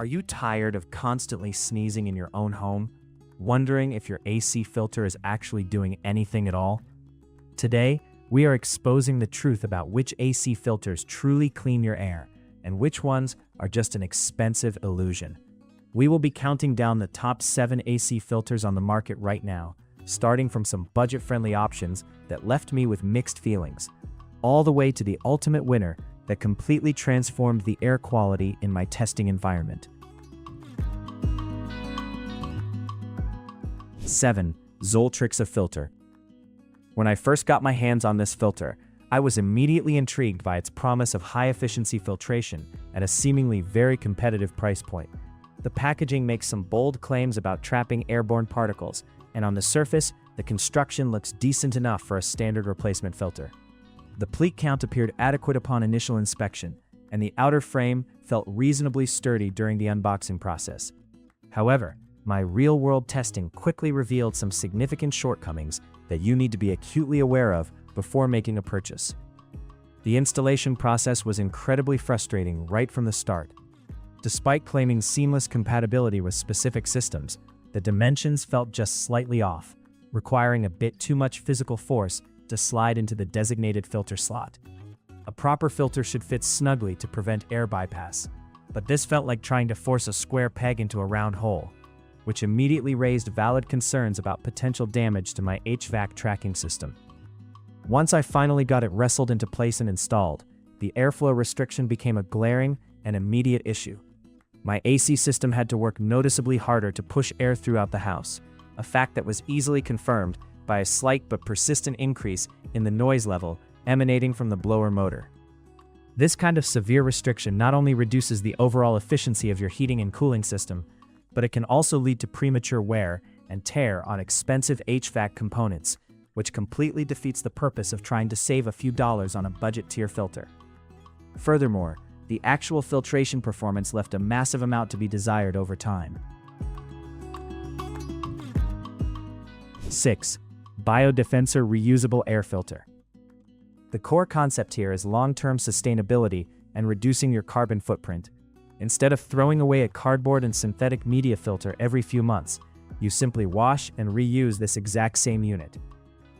Are you tired of constantly sneezing in your own home, wondering if your AC filter is actually doing anything at all? Today, we are exposing the truth about which AC filters truly clean your air and which ones are just an expensive illusion. We will be counting down the top 7 AC filters on the market right now, starting from some budget-friendly options that left me with mixed feelings, all the way to the ultimate winner that completely transformed the air quality in my testing environment. 7. Zoltrixa Filter. When I first got my hands on this filter, I was immediately intrigued by its promise of high-efficiency filtration at a seemingly very competitive price point. The packaging makes some bold claims about trapping airborne particles, and on the surface, the construction looks decent enough for a standard replacement filter. The pleat count appeared adequate upon initial inspection, and the outer frame felt reasonably sturdy during the unboxing process. However, my real-world testing quickly revealed some significant shortcomings that you need to be acutely aware of before making a purchase. The installation process was incredibly frustrating right from the start. Despite claiming seamless compatibility with specific systems, the dimensions felt just slightly off, requiring a bit too much physical force to slide into the designated filter slot. A proper filter should fit snugly to prevent air bypass, but this felt like trying to force a square peg into a round hole, which immediately raised valid concerns about potential damage to my HVAC tracking system. Once I finally got it wrestled into place and installed, the airflow restriction became a glaring and immediate issue. My AC system had to work noticeably harder to push air throughout the house, a fact that was easily confirmed by a slight but persistent increase in the noise level emanating from the blower motor. This kind of severe restriction not only reduces the overall efficiency of your heating and cooling system, but it can also lead to premature wear and tear on expensive HVAC components, which completely defeats the purpose of trying to save a few dollars on a budget-tier filter. Furthermore, the actual filtration performance left a massive amount to be desired over time. 6. Biodefensor Reusable Air Filter. The core concept here is long-term sustainability and reducing your carbon footprint. Instead of throwing away a cardboard and synthetic media filter every few months, you simply wash and reuse this exact same unit.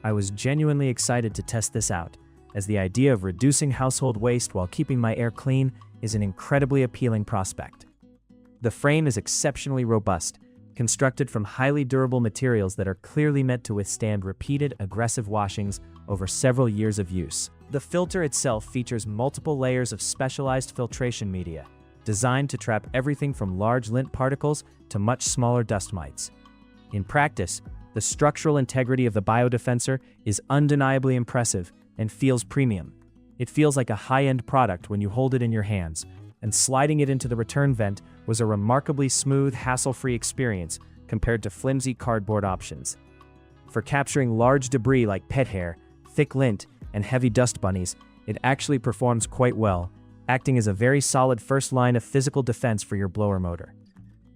I was genuinely excited to test this out, as the idea of reducing household waste while keeping my air clean is an incredibly appealing prospect. The frame is exceptionally robust, constructed from highly durable materials that are clearly meant to withstand repeated aggressive washings over several years of use. The filter itself features multiple layers of specialized filtration media, designed to trap everything from large lint particles to much smaller dust mites. In practice, the structural integrity of the Biodefensor is undeniably impressive and feels premium. It feels like a high-end product when you hold it in your hands, and sliding it into the return vent was a remarkably smooth, hassle-free experience compared to flimsy cardboard options. For capturing large debris like pet hair, thick lint, and heavy dust bunnies, it actually performs quite well, acting as a very solid first line of physical defense for your blower motor.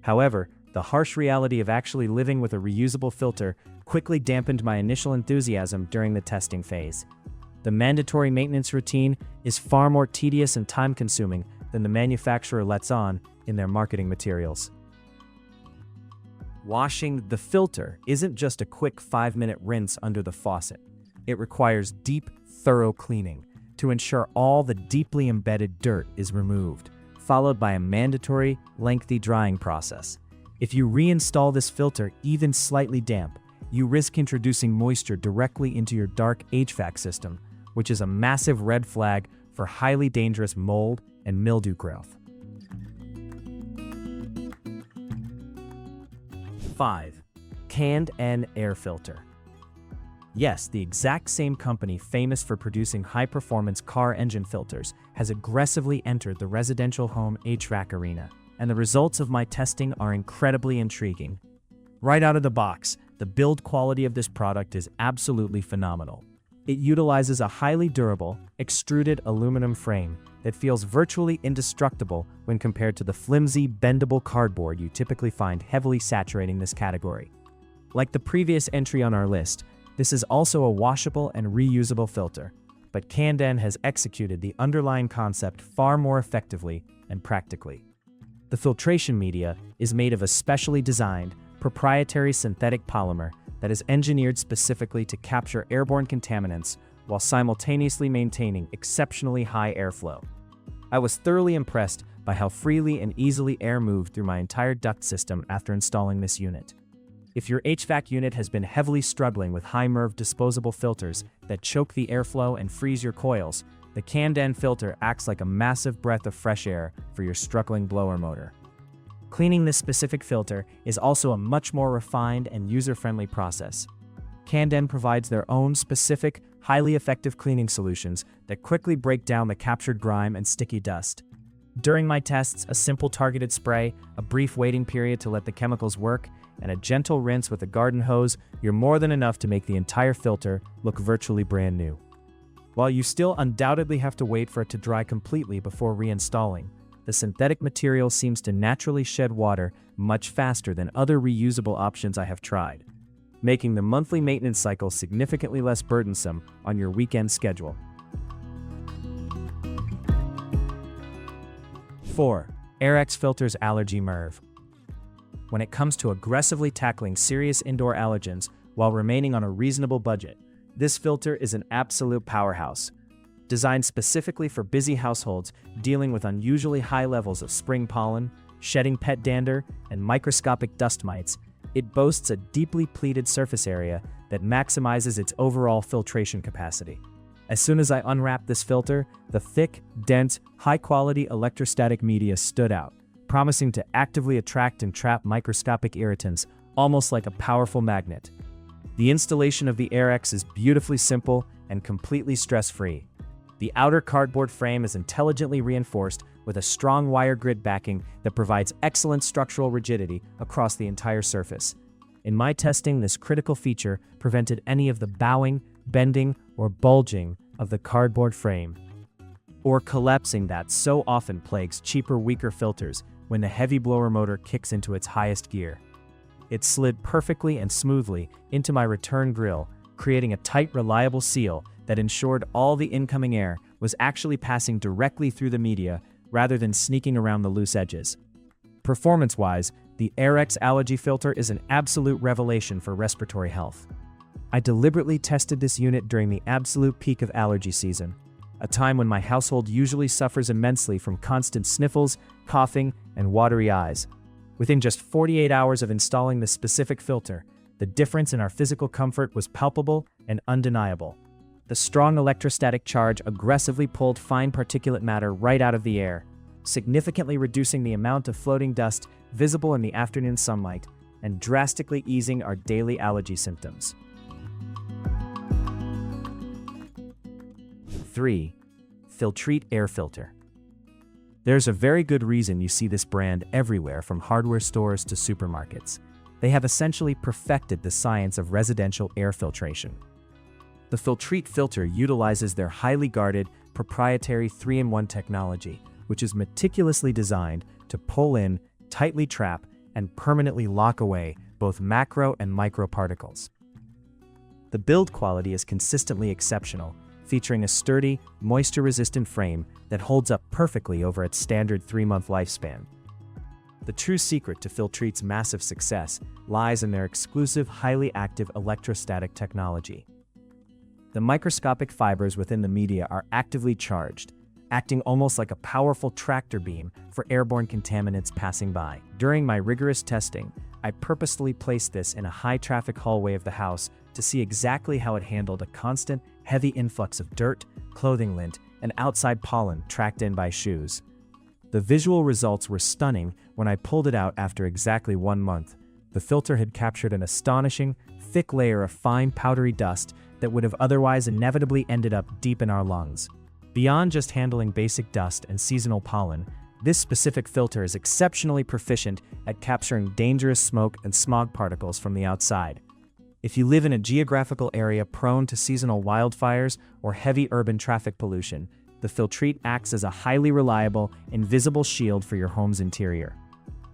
However, the harsh reality of actually living with a reusable filter quickly dampened my initial enthusiasm during the testing phase. The mandatory maintenance routine is far more tedious and time-consuming than the manufacturer lets on in their marketing materials. Washing the filter isn't just a quick 5-minute rinse under the faucet. It requires deep, thorough cleaning to ensure all the deeply embedded dirt is removed, followed by a mandatory, lengthy drying process. If you reinstall this filter even slightly damp, you risk introducing moisture directly into your dark HVAC system, which is a massive red flag for highly dangerous mold and mildew growth. 5. K&N Air Filter. Yes, the exact same company famous for producing high-performance car engine filters has aggressively entered the residential home HVAC arena, and the results of my testing are incredibly intriguing. Right out of the box, the build quality of this product is absolutely phenomenal. It utilizes a highly durable, extruded aluminum frame that feels virtually indestructible when compared to the flimsy, bendable cardboard you typically find heavily saturating this category. Like the previous entry on our list, this is also a washable and reusable filter, but K&N has executed the underlying concept far more effectively and practically. The The filtration media is made of a specially designed, proprietary synthetic polymer that is engineered specifically to capture airborne contaminants while simultaneously maintaining exceptionally high airflow. I was thoroughly impressed by how freely and easily air moved through my entire duct system after installing this unit. If your HVAC unit has been heavily struggling with high MERV disposable filters that choke the airflow and freeze your coils, the K&N filter acts like a massive breath of fresh air for your struggling blower motor. Cleaning this specific filter is also a much more refined and user-friendly process. K&N provides their own specific, highly effective cleaning solutions that quickly break down the captured grime and sticky dust. During my tests, a simple targeted spray, a brief waiting period to let the chemicals work, and a gentle rinse with a garden hose, you're more than enough to make the entire filter look virtually brand new. While you still undoubtedly have to wait for it to dry completely before reinstalling, the synthetic material seems to naturally shed water much faster than other reusable options I have tried, making the monthly maintenance cycle significantly less burdensome on your weekend schedule. 4. AIRx Filter's Allergy MERV. When it comes to aggressively tackling serious indoor allergens while remaining on a reasonable budget, this filter is an absolute powerhouse. Designed specifically for busy households dealing with unusually high levels of spring pollen, shedding pet dander, and microscopic dust mites, it boasts a deeply pleated surface area that maximizes its overall filtration capacity. As soon as I unwrapped this filter, the thick, dense, high-quality electrostatic media stood out, promising to actively attract and trap microscopic irritants, almost like a powerful magnet. The installation of the AIRx is beautifully simple and completely stress-free. The outer cardboard frame is intelligently reinforced with a strong wire grid backing that provides excellent structural rigidity across the entire surface. In my testing, this critical feature prevented any of the bowing, bending, or bulging of the cardboard frame, or collapsing that so often plagues cheaper, weaker filters when the heavy blower motor kicks into its highest gear. It slid perfectly and smoothly into my return grill, creating a tight, reliable seal that ensured all the incoming air was actually passing directly through the media rather than sneaking around the loose edges. Performance-wise, the AIRx Allergy filter is an absolute revelation for respiratory health. I deliberately tested this unit during the absolute peak of allergy season, a time when my household usually suffers immensely from constant sniffles, coughing, and watery eyes. Within just 48 hours of installing this specific filter, the difference in our physical comfort was palpable and undeniable. The strong electrostatic charge aggressively pulled fine particulate matter right out of the air, significantly reducing the amount of floating dust visible in the afternoon sunlight and drastically easing our daily allergy symptoms. 3. Filtrete Air Filter. There's a very good reason you see this brand everywhere, from hardware stores to supermarkets. They have essentially perfected the science of residential air filtration. The Filtrete filter utilizes their highly guarded, proprietary 3-in-1 technology, which is meticulously designed to pull in, tightly trap, and permanently lock away both macro and micro particles. The build quality is consistently exceptional, featuring a sturdy, moisture-resistant frame that holds up perfectly over its standard 3-month lifespan. The true secret to Filtrete's massive success lies in their exclusive, highly active electrostatic technology. The microscopic fibers within the media are actively charged, acting almost like a powerful tractor beam for airborne contaminants passing by. During my rigorous testing, I purposefully placed this in a high-traffic hallway of the house to see exactly how it handled a constant, heavy influx of dirt, clothing lint, and outside pollen tracked in by shoes. The visual results were stunning when I pulled it out after exactly 1 month. The filter had captured an astonishing, thick layer of fine, powdery dust that would have otherwise inevitably ended up deep in our lungs. Beyond just handling basic dust and seasonal pollen, this specific filter is exceptionally proficient at capturing dangerous smoke and smog particles from the outside. If you live in a geographical area prone to seasonal wildfires or heavy urban traffic pollution, the Filtrete acts as a highly reliable, invisible shield for your home's interior.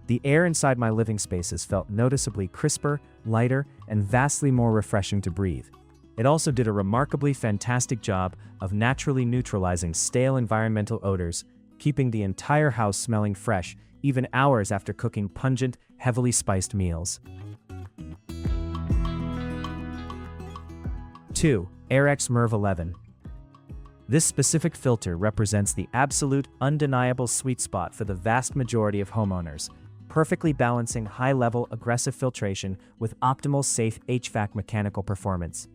The air inside my living spaces felt noticeably crisper, lighter, and vastly more refreshing to breathe. It also did a remarkably fantastic job of naturally neutralizing stale environmental odors, keeping the entire house smelling fresh, even hours after cooking pungent, heavily spiced meals. 2. AIRx MERV 11. This specific filter represents the absolute, undeniable sweet spot for the vast majority of homeowners, perfectly balancing high-level aggressive filtration with optimal safe HVAC mechanical performance.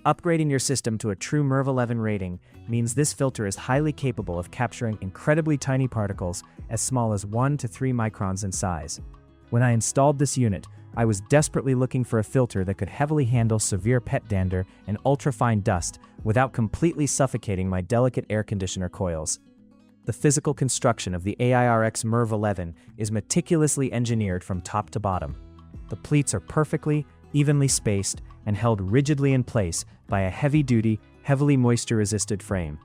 Upgrading your system to a true MERV 11 rating means this filter is highly capable of capturing incredibly tiny particles as small as 1 to 3 microns in size. When I installed this unit, I was desperately looking for a filter that could heavily handle severe pet dander and ultrafine dust without completely suffocating my delicate air conditioner coils. The physical construction of the AIRx MERV 11 is meticulously engineered from top to bottom. The pleats are perfectly, evenly spaced, and held rigidly in place by a heavy-duty, heavily moisture-resistant frame.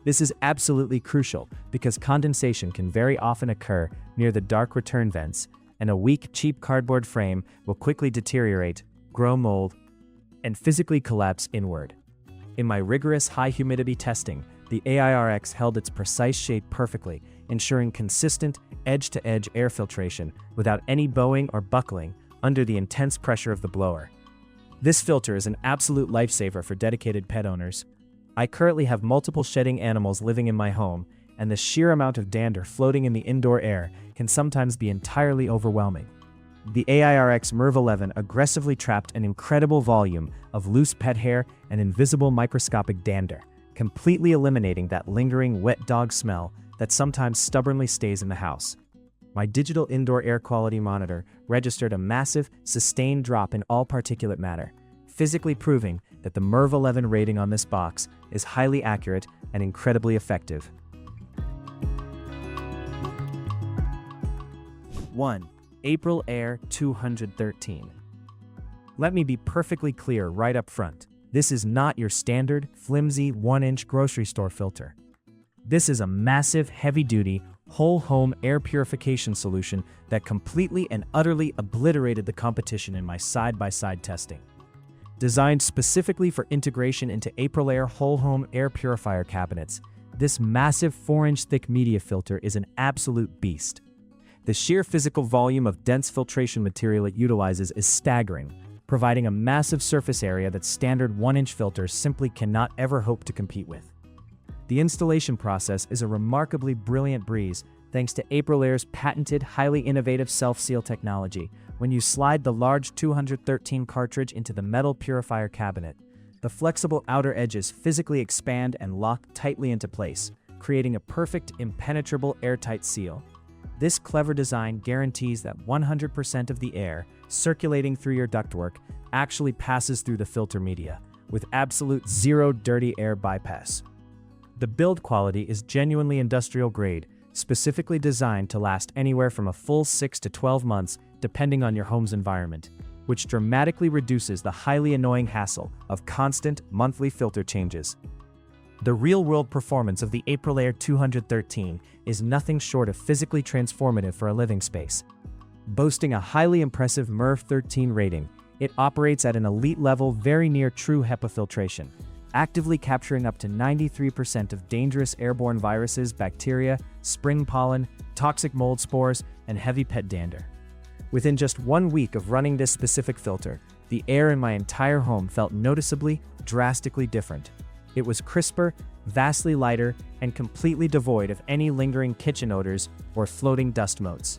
This is absolutely crucial because condensation can very often occur near the dark return vents, and a weak, cheap cardboard frame will quickly deteriorate, grow mold, and physically collapse inward. In my rigorous high-humidity testing, the AIRx held its precise shape perfectly, ensuring consistent, edge-to-edge air filtration without any bowing or buckling under the intense pressure of the blower. This filter is an absolute lifesaver for dedicated pet owners. I currently have multiple shedding animals living in my home, and the sheer amount of dander floating in the indoor air can sometimes be entirely overwhelming. The AIRx MERV 11 aggressively trapped an incredible volume of loose pet hair and invisible microscopic dander, completely eliminating that lingering wet dog smell that sometimes stubbornly stays in the house. My digital indoor air quality monitor registered a massive, sustained drop in all particulate matter, physically proving that the MERV 11 rating on this box is highly accurate and incredibly effective. 1. AprilAire 213. Let me be perfectly clear right up front. This is not your standard, flimsy 1-inch grocery store filter. This is a massive, heavy-duty, whole-home air purification solution that completely and utterly obliterated the competition in my side-by-side testing. Designed specifically for integration into AprilAire whole-home air purifier cabinets, this massive 4-inch thick media filter is an absolute beast. The sheer physical volume of dense filtration material it utilizes is staggering, providing a massive surface area that standard 1-inch filters simply cannot ever hope to compete with. The installation process is a remarkably brilliant breeze thanks to AprilAire's patented, highly innovative self-seal technology. When you slide the large 213 cartridge into the metal purifier cabinet, the flexible outer edges physically expand and lock tightly into place, creating a perfect, impenetrable airtight seal. This clever design guarantees that 100% of the air circulating through your ductwork actually passes through the filter media, with absolute zero dirty air bypass. The build quality is genuinely industrial grade, specifically designed to last anywhere from a full 6 to 12 months depending on your home's environment, which dramatically reduces the highly annoying hassle of constant monthly filter changes. The real-world performance of the AprilAire 213 is nothing short of physically transformative for a living space. Boasting a highly impressive MERV 13 rating, it operates at an elite level very near true HEPA filtration, actively capturing up to 93% of dangerous airborne viruses, bacteria, spring pollen, toxic mold spores, and heavy pet dander. Within just 1 week of running this specific filter, the air in my entire home felt noticeably, drastically different. It was crisper, vastly lighter, and completely devoid of any lingering kitchen odors or floating dust motes.